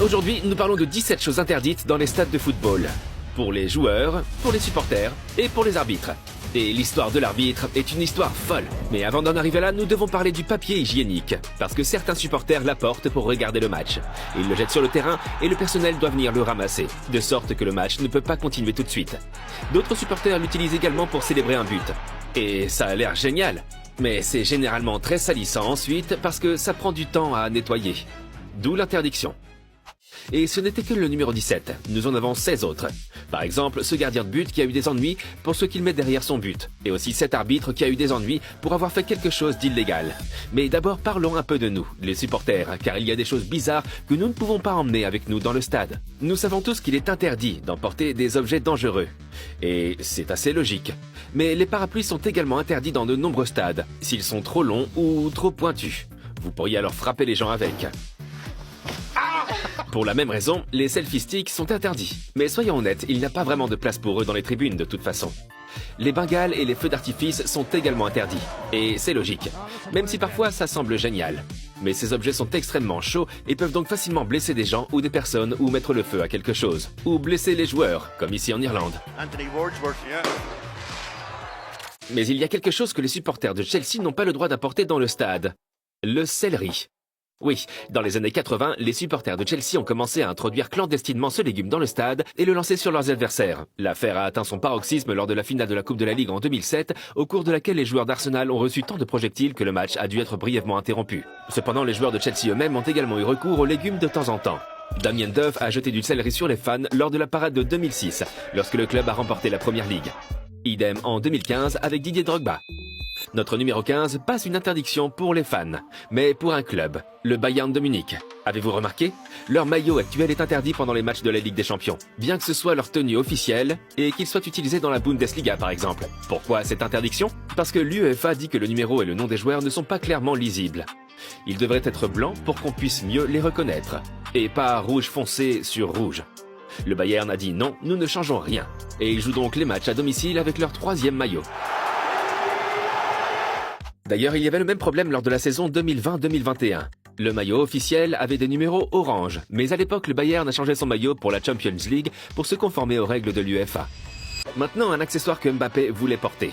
Aujourd'hui, nous parlons de 17 choses interdites dans les stades de football. Pour les joueurs, pour les supporters et pour les arbitres. Et l'histoire de l'arbitre est une histoire folle. Mais avant d'en arriver là, nous devons parler du papier hygiénique. Parce que certains supporters l'apportent pour regarder le match. Ils le jettent sur le terrain et le personnel doit venir le ramasser. De sorte que le match ne peut pas continuer tout de suite. D'autres supporters l'utilisent également pour célébrer un but. Et ça a l'air génial. Mais c'est généralement très salissant ensuite parce que ça prend du temps à nettoyer. D'où l'interdiction. Et ce n'était que le numéro 17, nous en avons 16 autres. Par exemple, ce gardien de but qui a eu des ennuis pour ce qu'il met derrière son but. Et aussi cet arbitre qui a eu des ennuis pour avoir fait quelque chose d'illégal. Mais d'abord parlons un peu de nous, les supporters, car il y a des choses bizarres que nous ne pouvons pas emmener avec nous dans le stade. Nous savons tous qu'il est interdit d'emporter des objets dangereux. Et c'est assez logique. Mais les parapluies sont également interdits dans de nombreux stades, s'ils sont trop longs ou trop pointus. Vous pourriez alors frapper les gens avec. Pour la même raison, les selfie sticks sont interdits. Mais soyons honnêtes, il n'y a pas vraiment de place pour eux dans les tribunes de toute façon. Les bengales et les feux d'artifice sont également interdits. Et c'est logique, même si parfois ça semble génial. Mais ces objets sont extrêmement chauds et peuvent donc facilement blesser des gens ou des personnes ou mettre le feu à quelque chose. Ou blesser les joueurs, comme ici en Irlande. Mais il y a quelque chose que les supporters de Chelsea n'ont pas le droit d'apporter dans le stade. Le céleri. Oui, dans les années 80, les supporters de Chelsea ont commencé à introduire clandestinement ce légume dans le stade et le lancer sur leurs adversaires. L'affaire a atteint son paroxysme lors de la finale de la Coupe de la Ligue en 2007, au cours de laquelle les joueurs d'Arsenal ont reçu tant de projectiles que le match a dû être brièvement interrompu. Cependant, les joueurs de Chelsea eux-mêmes ont également eu recours aux légumes de temps en temps. Damien Duff a jeté du céleri sur les fans lors de la parade de 2006, lorsque le club a remporté la Première Ligue. Idem en 2015 avec Didier Drogba. Notre numéro 15 passe une interdiction pour les fans, mais pour un club, le Bayern de Munich. Avez-vous remarqué? Leur maillot actuel est interdit pendant les matchs de la Ligue des Champions, bien que ce soit leur tenue officielle et qu'il soit utilisé dans la Bundesliga par exemple. Pourquoi cette interdiction? Parce que l'UEFA dit que le numéro et le nom des joueurs ne sont pas clairement lisibles. Ils devraient être blancs pour qu'on puisse mieux les reconnaître, et pas rouge foncé sur rouge. Le Bayern a dit non, nous ne changeons rien, et ils jouent donc les matchs à domicile avec leur 3e maillot. D'ailleurs, il y avait le même problème lors de la saison 2020-2021. Le maillot officiel avait des numéros orange, mais à l'époque, le Bayern a changé son maillot pour la Champions League pour se conformer aux règles de l'UEFA. Maintenant, un accessoire que Mbappé voulait porter.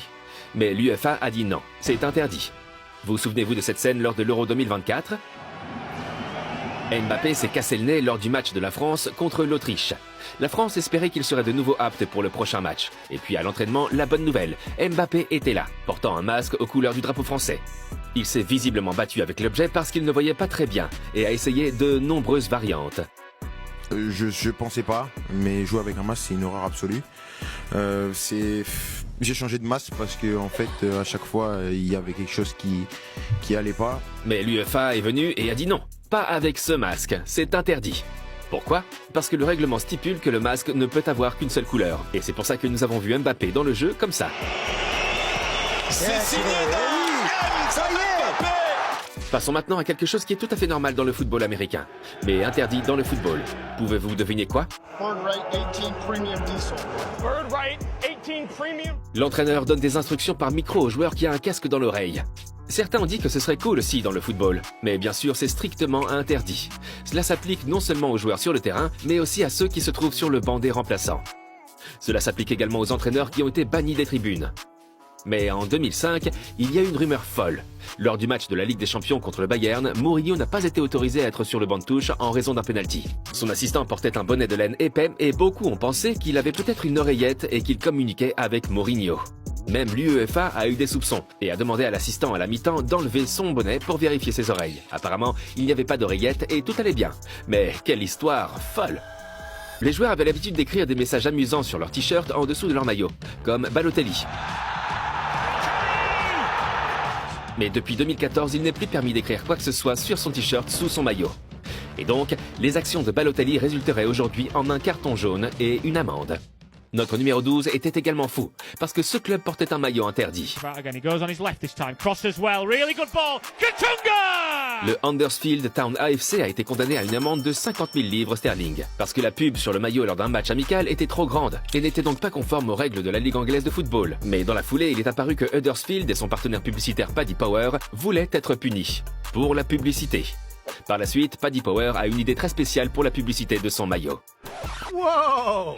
Mais l'UEFA a dit non, c'est interdit. Vous souvenez-vous de cette scène lors de l'Euro 2024 ? Mbappé s'est cassé le nez lors du match de la France contre l'Autriche. La France espérait qu'il serait de nouveau apte pour le prochain match. Et puis à l'entraînement, la bonne nouvelle, Mbappé était là, portant un masque aux couleurs du drapeau français. Il s'est visiblement battu avec l'objet parce qu'il ne voyait pas très bien et a essayé de nombreuses variantes. Je pensais pas, mais jouer avec un masque, c'est une horreur absolue. J'ai changé de masque parce que en fait, à chaque fois, il y avait quelque chose qui allait pas. Mais l'UEFA est venu et a dit non, pas avec ce masque, c'est interdit. Pourquoi? Parce que le règlement stipule que le masque ne peut avoir qu'une seule couleur. Et c'est pour ça que nous avons vu Mbappé dans le jeu comme ça. C'est signé ça y est. Passons maintenant à quelque chose qui est tout à fait normal dans le football américain, mais interdit dans le football. Pouvez-vous deviner quoi? L'entraîneur donne des instructions par micro au joueur qui a un casque dans l'oreille. Certains ont dit que ce serait cool aussi dans le football, mais bien sûr c'est strictement interdit. Cela s'applique non seulement aux joueurs sur le terrain, mais aussi à ceux qui se trouvent sur le banc des remplaçants. Cela s'applique également aux entraîneurs qui ont été bannis des tribunes. Mais en 2005, il y a eu une rumeur folle. Lors du match de la Ligue des Champions contre le Bayern, Mourinho n'a pas été autorisé à être sur le banc de touche en raison d'un penalty. Son assistant portait un bonnet de laine épais et beaucoup ont pensé qu'il avait peut-être une oreillette et qu'il communiquait avec Mourinho. Même l'UEFA a eu des soupçons et a demandé à l'assistant à la mi-temps d'enlever son bonnet pour vérifier ses oreilles. Apparemment, il n'y avait pas d'oreillette et tout allait bien. Mais quelle histoire folle! Les joueurs avaient l'habitude d'écrire des messages amusants sur leur t-shirt en dessous de leur maillot, comme Balotelli. Mais depuis 2014, il n'est plus permis d'écrire quoi que ce soit sur son t-shirt sous son maillot. Et donc, les actions de Balotelli résulteraient aujourd'hui en un carton jaune et une amende. Notre numéro 12 était également fou, parce que ce club portait un maillot interdit. Le Huddersfield Town AFC a été condamné à une amende de 50 000 livres sterling, parce que la pub sur le maillot lors d'un match amical était trop grande, et n'était donc pas conforme aux règles de la Ligue anglaise de football. Mais dans la foulée, il est apparu que Huddersfield et son partenaire publicitaire Paddy Power voulaient être punis. Pour la publicité. Par la suite, Paddy Power a une idée très spéciale pour la publicité de son maillot. Whoa!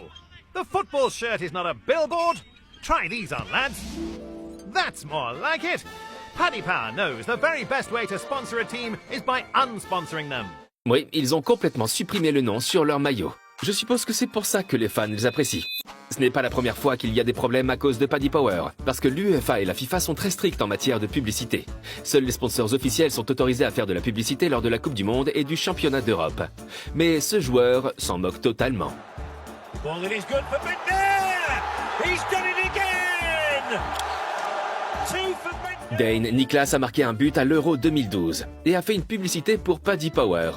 The football shirt is not a billboard. Try these on, lads. That's more like it. Paddy Power knows the very best way to sponsor a team is by unsponsoring them. Oui, ils ont complètement supprimé le nom sur leur maillot. Je suppose que c'est pour ça que les fans les apprécient. Ce n'est pas la première fois qu'il y a des problèmes à cause de Paddy Power, parce que l'UEFA et la FIFA sont très stricts en matière de publicité. Seuls les sponsors officiels sont autorisés à faire de la publicité lors de la Coupe du Monde et du Championnat d'Europe. Mais ce joueur s'en moque totalement. Ball that is good for McNair. He's done it again. Two for McNair. Dane Niklas a marqué un but à l'Euro 2012 et a fait une publicité pour Paddy Power.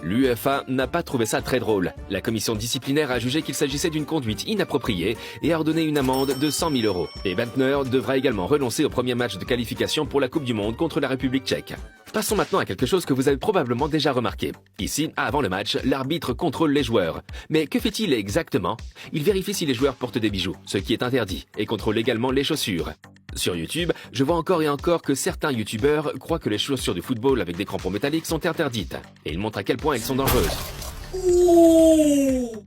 L'UEFA n'a pas trouvé ça très drôle. La commission disciplinaire a jugé qu'il s'agissait d'une conduite inappropriée et a ordonné une amende de 100 000 €. Et Bentner devra également renoncer au premier match de qualification pour la Coupe du Monde contre la République tchèque. Passons maintenant à quelque chose que vous avez probablement déjà remarqué. Ici, avant le match, l'arbitre contrôle les joueurs. Mais que fait-il exactement? Il vérifie si les joueurs portent des bijoux, ce qui est interdit, et contrôle également les chaussures. Sur YouTube, je vois encore et encore que certains youtubeurs croient que les chaussures de football avec des crampons métalliques sont interdites. Et ils montrent à quel point elles sont dangereuses.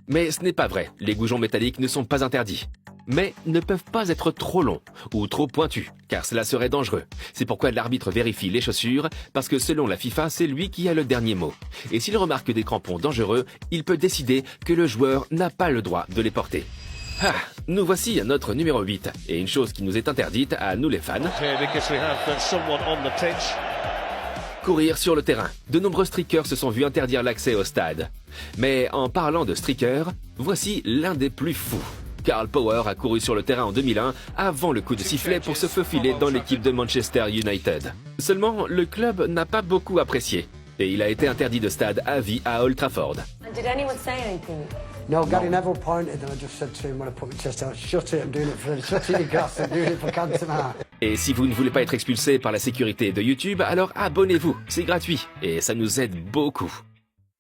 Mais ce n'est pas vrai, les goujons métalliques ne sont pas interdits. Mais ne peuvent pas être trop longs ou trop pointus, car cela serait dangereux. C'est pourquoi l'arbitre vérifie les chaussures, parce que selon la FIFA, c'est lui qui a le dernier mot. Et s'il remarque des crampons dangereux, il peut décider que le joueur n'a pas le droit de les porter. Ah, nous voici à notre numéro 8, et une chose qui nous est interdite à nous les fans. Courir sur le terrain. De nombreux streakers se sont vus interdire l'accès au stade. Mais en parlant de streakers, voici l'un des plus fous. Karl Power a couru sur le terrain en 2001 avant le coup de sifflet pour se faufiler dans l'équipe de Manchester United. Seulement, le club n'a pas beaucoup apprécié et il a été interdit de stade à vie à Old Trafford. Did anyone say anything? No, Gary Neville pointed and I just said to him when I put my chest out, shut it, I'm doing it shut it, you gas, I'm doing it for Cantona. Et si vous ne voulez pas être expulsé par la sécurité de YouTube, alors abonnez-vous, c'est gratuit et ça nous aide beaucoup.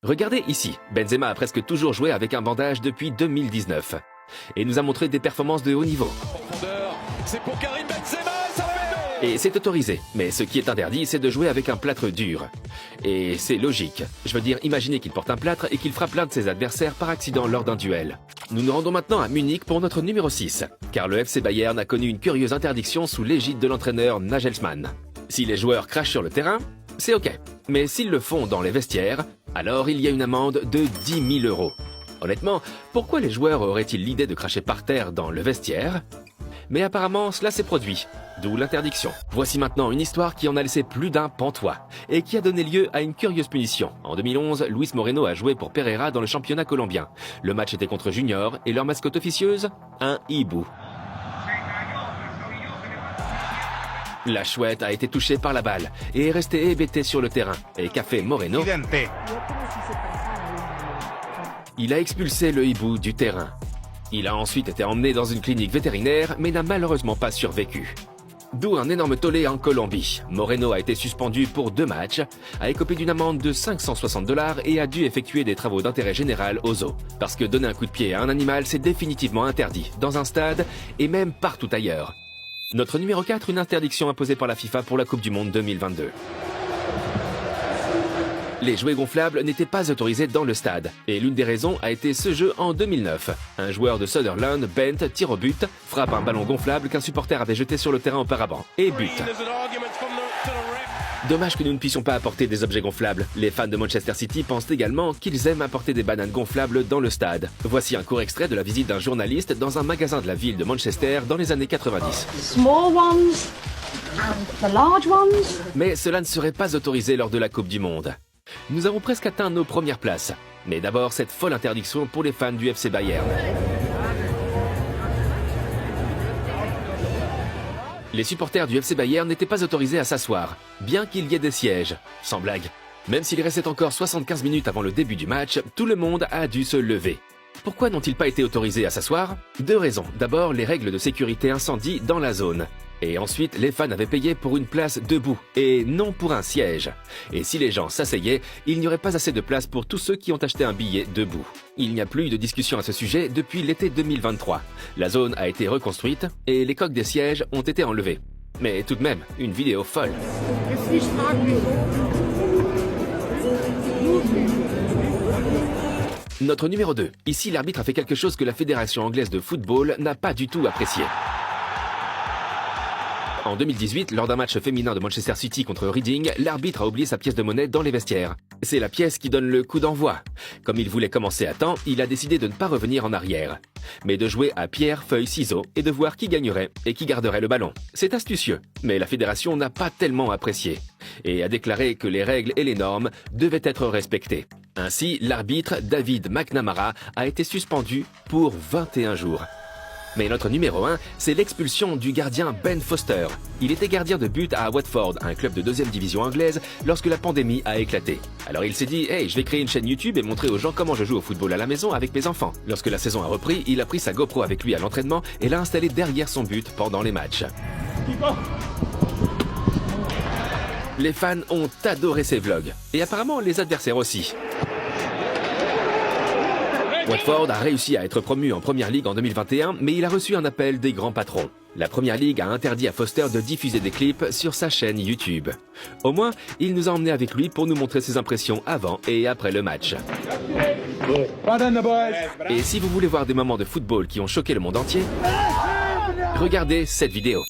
Regardez ici, Benzema a presque toujours joué avec un bandage depuis 2019 et nous a montré des performances de haut niveau. C'est pour Karim Benzema, ça fait Et c'est autorisé, mais ce qui est interdit, c'est de jouer avec un plâtre dur. Et c'est logique. Je veux dire, imaginez qu'il porte un plâtre et qu'il frappe l'un de ses adversaires par accident lors d'un duel. Nous nous rendons maintenant à Munich pour notre numéro 6, car le FC Bayern a connu une curieuse interdiction sous l'égide de l'entraîneur Nagelsmann. Si les joueurs crachent sur le terrain, c'est ok. Mais s'ils le font dans les vestiaires, alors il y a une amende de 10 000 €. Honnêtement, pourquoi les joueurs auraient-ils l'idée de cracher par terre dans le vestiaire? Mais apparemment, cela s'est produit, d'où l'interdiction. Voici maintenant une histoire qui en a laissé plus d'un pantois, et qui a donné lieu à une curieuse punition. En 2011, Luis Moreno a joué pour Pereira dans le championnat colombien. Le match était contre Junior, et leur mascotte officieuse, un hibou. La chouette a été touchée par la balle, et est restée hébétée sur le terrain. Et qu'a fait Moreno? Il a expulsé le hibou du terrain. Il a ensuite été emmené dans une clinique vétérinaire, mais n'a malheureusement pas survécu. D'où un énorme tollé en Colombie. Moreno a été suspendu pour 2 matchs, a écopé d'une amende de 560 $ et a dû effectuer des travaux d'intérêt général au zoo. Parce que donner un coup de pied à un animal, c'est définitivement interdit, dans un stade et même partout ailleurs. Notre numéro 4, une interdiction imposée par la FIFA pour la Coupe du Monde 2022. Les jouets gonflables n'étaient pas autorisés dans le stade, et l'une des raisons a été ce jeu en 2009. Un joueur de Sutherland, Bent, tire au but, frappe un ballon gonflable qu'un supporter avait jeté sur le terrain auparavant, et but. Dommage que nous ne puissions pas apporter des objets gonflables. Les fans de Manchester City pensent également qu'ils aiment apporter des bananes gonflables dans le stade. Voici un court extrait de la visite d'un journaliste dans un magasin de la ville de Manchester dans les années 90. Small ones and the large ones. Mais cela ne serait pas autorisé lors de la Coupe du Monde. Nous avons presque atteint nos premières places. Mais d'abord, cette folle interdiction pour les fans du FC Bayern. Les supporters du FC Bayern n'étaient pas autorisés à s'asseoir, bien qu'il y ait des sièges. Sans blague. Même s'il restait encore 75 minutes avant le début du match, tout le monde a dû se lever. Pourquoi n'ont-ils pas été autorisés à s'asseoir? 2 raisons. D'abord, les règles de sécurité incendie dans la zone. Et ensuite, les fans avaient payé pour une place debout, et non pour un siège. Et si les gens s'asseyaient, il n'y aurait pas assez de place pour tous ceux qui ont acheté un billet debout. Il n'y a plus de discussion à ce sujet depuis l'été 2023. La zone a été reconstruite, et les coques des sièges ont été enlevées. Mais tout de même, une vidéo folle. Notre numéro 2. Ici, l'arbitre a fait quelque chose que la Fédération anglaise de football n'a pas du tout apprécié. En 2018, lors d'un match féminin de Manchester City contre Reading, l'arbitre a oublié sa pièce de monnaie dans les vestiaires. C'est la pièce qui donne le coup d'envoi. Comme il voulait commencer à temps, il a décidé de ne pas revenir en arrière, mais de jouer à pierre, feuille, ciseaux et de voir qui gagnerait et qui garderait le ballon. C'est astucieux, mais la fédération n'a pas tellement apprécié et a déclaré que les règles et les normes devaient être respectées. Ainsi, l'arbitre David McNamara a été suspendu pour 21 jours. Mais notre numéro 1, c'est l'expulsion du gardien Ben Foster. Il était gardien de but à Watford, un club de 2e division anglaise, lorsque la pandémie a éclaté. Alors il s'est dit « Hey, je vais créer une chaîne YouTube et montrer aux gens comment je joue au football à la maison avec mes enfants ». Lorsque la saison a repris, il a pris sa GoPro avec lui à l'entraînement et l'a installée derrière son but pendant les matchs. Les fans ont adoré ces vlogs, et apparemment les adversaires aussi. Watford a réussi à être promu en Première Ligue en 2021, mais il a reçu un appel des grands patrons. La Première Ligue a interdit à Foster de diffuser des clips sur sa chaîne YouTube. Au moins, il nous a emmenés avec lui pour nous montrer ses impressions avant et après le match. Et si vous voulez voir des moments de football qui ont choqué le monde entier, regardez cette vidéo.